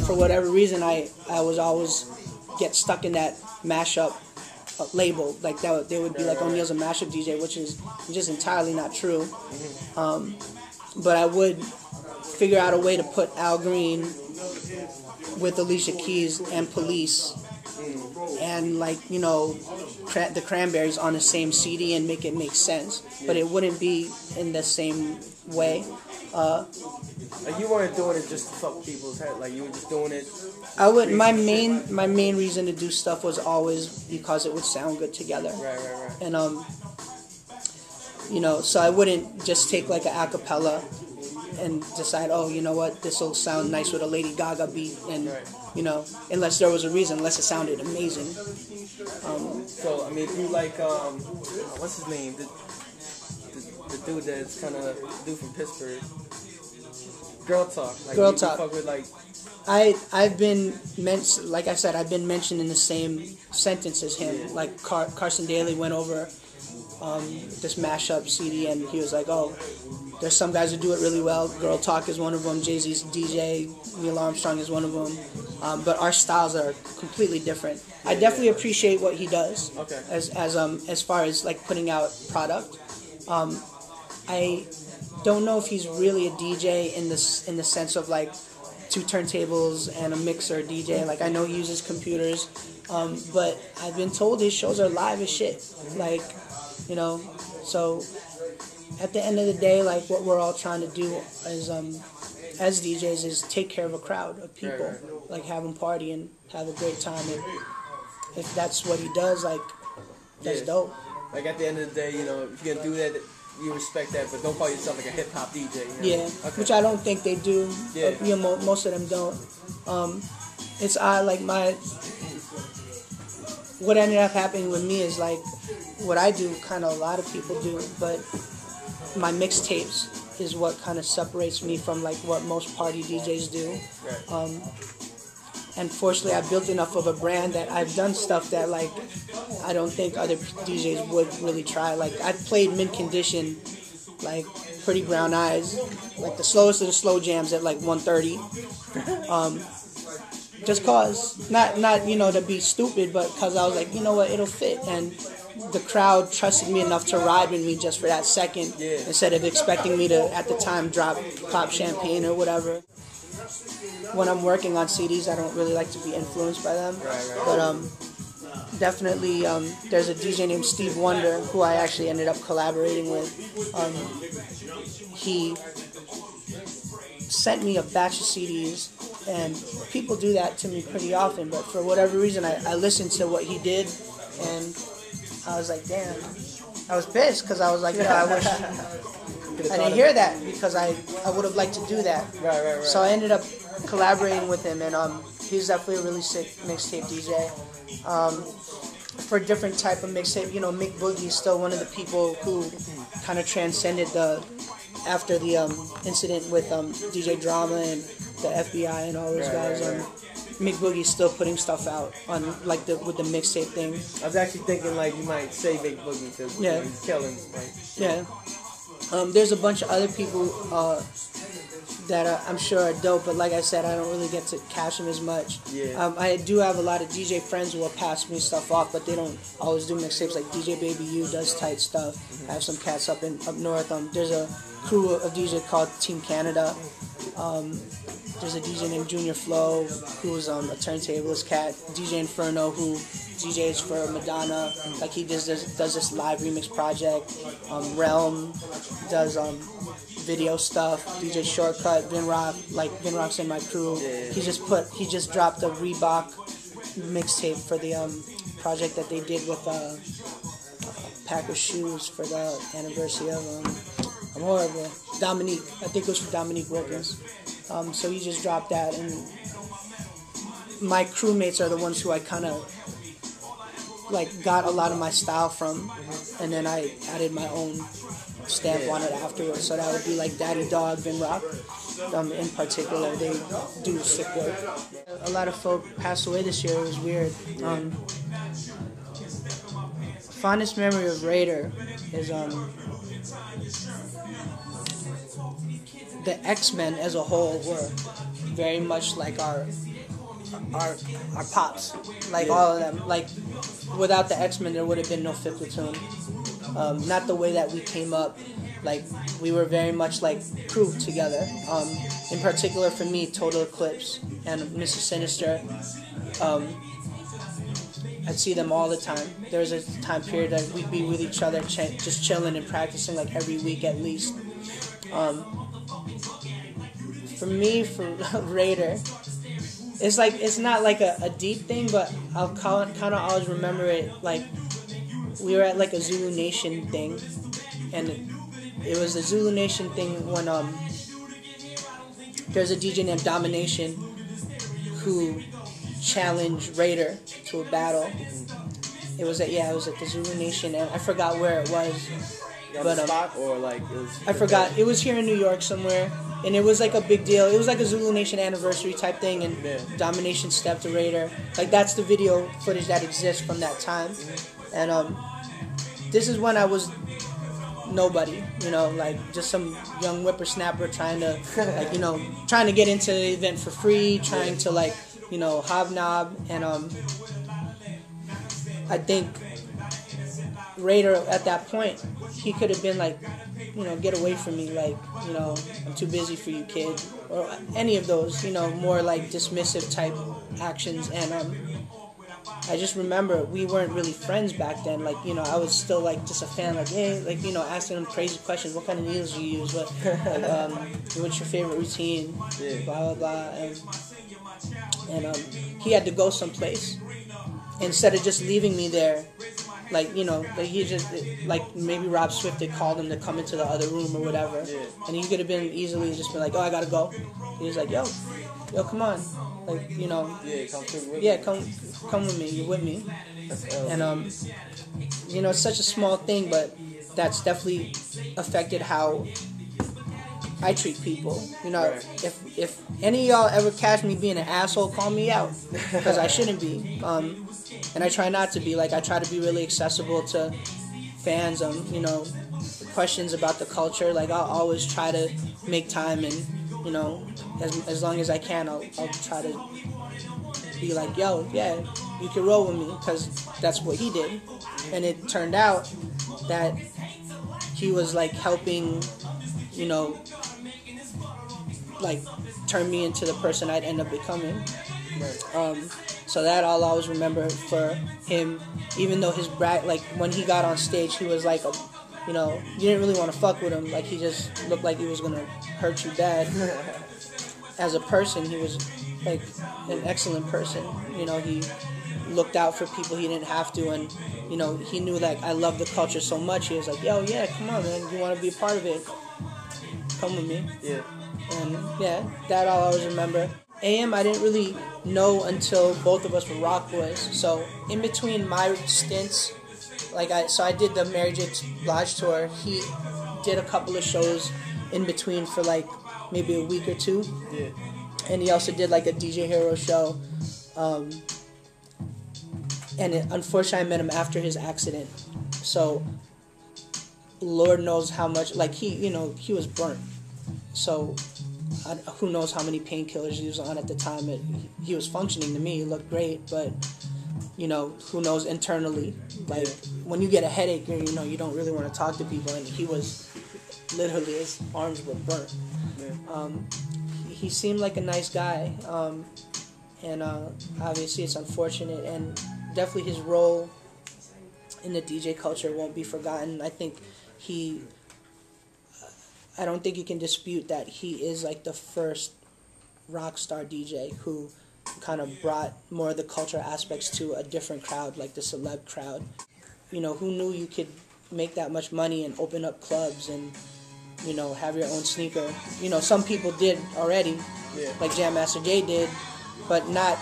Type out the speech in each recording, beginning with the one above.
For whatever reason, I was always get stuck in that mashup label. Like that, they would be like, O'Neal's a mashup DJ, which is just entirely not true. But I would figure out a way to put Al Green with Alicia Keys and Police and, like, you know, the Cranberries on the same CD and make it make sense. But it wouldn't be in the same way. Like, you weren't doing it just to fuck people's head. Like, you were just doing it. I would. My main reason to do stuff was always because it would sound good together. Right. And you know, so I wouldn't just take like an acapella and decide, oh, you know what, this will sound nice with a Lady Gaga beat, and you know, unless there was a reason, unless it sounded amazing. So I mean, if you like, what's his name? The dude that's kind of dude from Pittsburgh. Girl Talk. Like, Girl you Talk. Fuck with, like, I've been like I said, I've been mentioned in the same sentence as him. Yeah. Like Carson Daly went over this mashup CD, and he was like, "Oh, there's some guys who do it really well. Girl Talk is one of them. Jay-Z's DJ, Neil Armstrong is one of them. But our styles are completely different. I definitely appreciate what he does. Okay. As far as like putting out product. I don't know if he's really a DJ in the sense of like 2 turntables and a mixer DJ. Like, I know he uses computers, but I've been told his shows are live as shit. Like, you know, so at the end of the day, like, what we're all trying to do is, as DJs, is take care of a crowd of people. Right. Like, have them party and have a great time. And if that's what he does, like, that's dope. Like, at the end of the day, you know, if you're gonna do that, you respect that, but don't call yourself like a hip hop DJ. You know? Yeah, okay. Which I don't think they do. Yeah. You know, most of them don't. It's like what ended up happening with me is like what I do, kind of a lot of people do, but my mixtapes is what kind of separates me from like what most party DJs do. Right. And fortunately, I built enough of a brand that I've done stuff that, like, I don't think other DJs would really try. Like, I played Mint Condition, like, Pretty Brown Eyes, like the slowest of the slow jams at, like, 1:30. Just cause. Not, you know, to be stupid, but because I was like, you know what, it'll fit. And the crowd trusted me enough to ride with me just for that second, instead of expecting me to, at the time, pop champagne or whatever. When I'm working on CDs, I don't really like to be influenced by them. Right. But definitely, there's a DJ named Steve Wonder who I actually ended up collaborating with. He sent me a batch of CDs, and people do that to me pretty often. But for whatever reason, I listened to what he did, and I was like, damn. I was pissed because I was like, I wish I didn't hear that, because I would have liked to do that. Right. So I ended up collaborating with him, and he's definitely a really sick mixtape DJ. For a different type of mixtape, you know, Mick Boogie is still one of the people who kind of transcended after the incident with DJ Drama and the FBI and all those guys. Mick Boogie's still putting stuff out on with the mixtape thing. I was actually thinking like you might say Mick Boogie because he's killing. Like. Yeah. There's a bunch of other people that I'm sure are dope, but like I said, I don't really get to catch them as much. Yeah. I do have a lot of DJ friends who will pass me stuff off, but they don't always do mixtapes. Like DJ Baby U does tight stuff. I have some cats up north. There's a crew of DJ called Team Canada. There's a DJ named Junior Flow who's a turntablist cat. DJ Inferno who DJs for Madonna. Like he does this live remix project. Realm does video stuff. DJ Shortcut, Vin Rock's in my crew. He just dropped a Reebok mixtape for the project that they did with a pack of shoes for the anniversary of I'm horrible. Dominique. I think it was for Dominique Wilkins. So he just dropped that, and my crewmates are the ones who I kind of like got a lot of my style from, and then I added my own stamp on it afterwards. So that would be like Daddy Dog, Vin Rock, in particular. They do sick work. A lot of folk passed away this year. It was weird. Fondest memory of Raider is the X-Men as a whole were very much like our pops, like all of them. Like without the X-Men, there would have been no Fifth Platoon. Not the way that we came up. Like we were very much like crew together. In particular for me, Total Eclipse and Mrs. Sinister. I'd see them all the time. There was a time period that we'd be with each other, just chilling and practicing like every week at least. For me, for Raider, it's not like a deep thing, but I'll kind of always remember it like we were at like a Zulu Nation thing, and it was a Zulu Nation thing when there's a DJ named Domination who challenged Raider to a battle. It was at the Zulu Nation, and I forgot where it was. But spot or like it was I forgot. It was here in New York somewhere, and it was like a big deal. It was like a Zulu Nation anniversary type thing, and Domination stepped to Raider. Like that's the video footage that exists from that time, and this is when I was nobody, like just some young whippersnapper trying to trying to get into the event for free, trying to like hobnob, and I think Raider at that point, he could have been like, get away from me, like, I'm too busy for you, kid, or any of those, more like dismissive type actions. And I just remember we weren't really friends back then. Like, I was still like just a fan, like, hey, like, asking him crazy questions. What kind of needles do you use? What, what's your favorite routine? Blah, blah, blah. And he had to go someplace. Instead of just leaving me there, like, like he just, like, maybe Rob Swift had called him to come into the other room or whatever. And he could have been easily just been like, oh, I gotta go. He was like, yo, come on. Like, come with me. You're with me. And, it's such a small thing, but that's definitely affected how I treat people. If any of y'all ever catch me being an asshole, call me out, because I shouldn't be. And I try not to be. Like, I try to be really accessible to fans. Questions about the culture. Like, I'll always try to make time, and as long as I can, I'll try to be like, yo, yeah, you can roll with me, because that's what he did. And it turned out that he was like helping, like turn me into the person I'd end up becoming. So that I'll always remember for him, even though his like when he got on stage, he was like, you didn't really want to fuck with him. Like, he just looked like he was gonna hurt you bad. As a person, he was like an excellent person. He looked out for people he didn't have to, and he knew that I loved the culture so much. He was like, yo, yeah, come on, man, you want to be a part of it? Come with me. Yeah. And yeah, that I'll always remember. A.M. I didn't really know until both of us were Rock Boys. So in between my stints, I did the Mary J. Blige tour. He did a couple of shows in between for like maybe a week or two. Yeah. And he also did like a DJ Hero show. Unfortunately, I met him after his accident. So Lord knows how much, like he was burnt. So who knows how many painkillers he was on at the time. He was functioning to me. He looked great, but who knows internally. Like when you get a headache, you don't really want to talk to people, and he was literally, his arms were burnt. He seemed like a nice guy, and obviously it's unfortunate, and definitely his role in the DJ culture won't be forgotten. I don't think you can dispute that he is like the first rock star DJ who kind of brought more of the culture aspects to a different crowd, like the celeb crowd. Who knew you could make that much money and open up clubs and, have your own sneaker. Some people did already, like Jam Master Jay did, but not,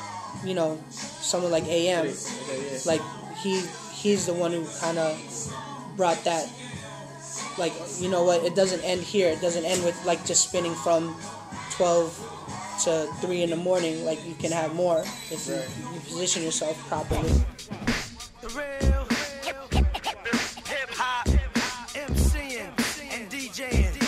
someone like A.M. Like, he's the one who kind of brought that. Like, it doesn't end here. It doesn't end with, like, just spinning from 12 to 3 in the morning. Like, you can have more if you position yourself properly. The real hip-hop MCing did.